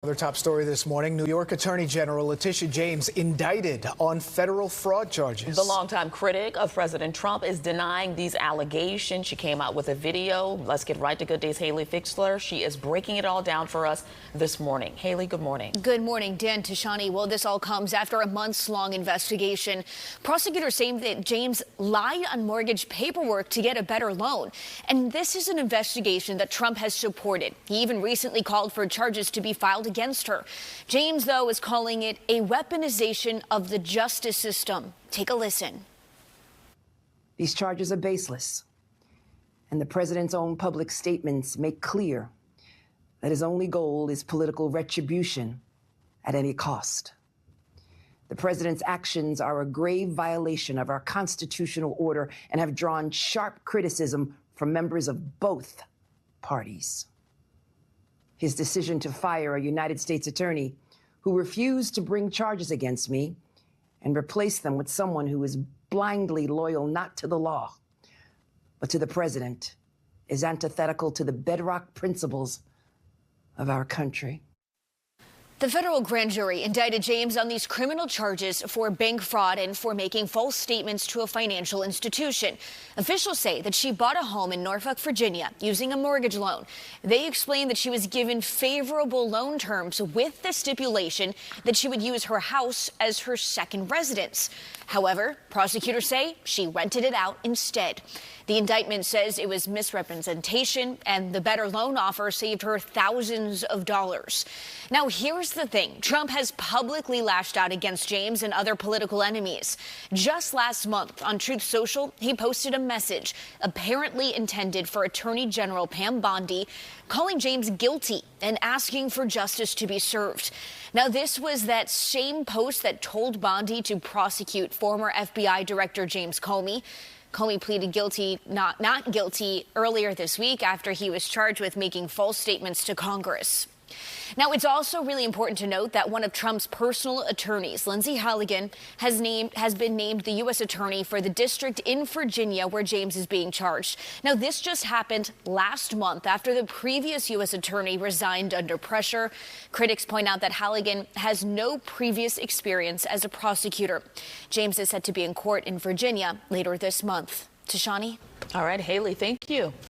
Another top story this morning, New York Attorney General Letitia James indicted on federal fraud charges. The longtime critic of President Trump is denying these allegations. She came out with a video. Let's get right to Good Day's Hayley Fixler. She is breaking it all down for us this morning. Hayley, good morning. Good morning, Dan, Tashani. Well, this all comes after a months-long investigation. Prosecutors saying that James lied on mortgage paperwork to get a better loan. And this is an investigation that Trump has supported. He even recently called for charges to be filed against her. James, though, is calling it a weaponization of the justice system. Take a listen. These charges are baseless, and the president's own public statements make clear that his only goal is political retribution at any cost. The president's actions are a grave violation of our constitutional order and have drawn sharp criticism from members of both parties. His decision to fire a United States attorney who refused to bring charges against me and replace them with someone who is blindly loyal not to the law, but to the president is antithetical to the bedrock principles of our country. The federal grand jury indicted James on these criminal charges for bank fraud and for making false statements to a financial institution. Officials say that she bought a home in Norfolk, Virginia, using a mortgage loan. They explained that she was given favorable loan terms with the stipulation that she would use her house as her second residence. However, prosecutors say she rented it out instead. The indictment says it was misrepresentation, and the better loan offer saved her thousands of dollars. Now, here's the thing. Trump has publicly lashed out against James and other political enemies. Just last month on Truth Social, he posted a message apparently intended for Attorney General Pam Bondi, calling James guilty and asking for justice to be served. Now, this was that same post that told Bondi to prosecute former FBI Director James Comey. Comey pleaded not guilty earlier this week after he was charged with making false statements to Congress. Now, it's also really important to note that one of Trump's personal attorneys, Lindsey Halligan, has been named the U.S. attorney for the district in Virginia where James is being charged. Now, this just happened last month after the previous U.S. attorney resigned under pressure. Critics point out that Halligan has no previous experience as a prosecutor. James is set to be in court in Virginia later this month. Tashani? All right, Hayley, thank you.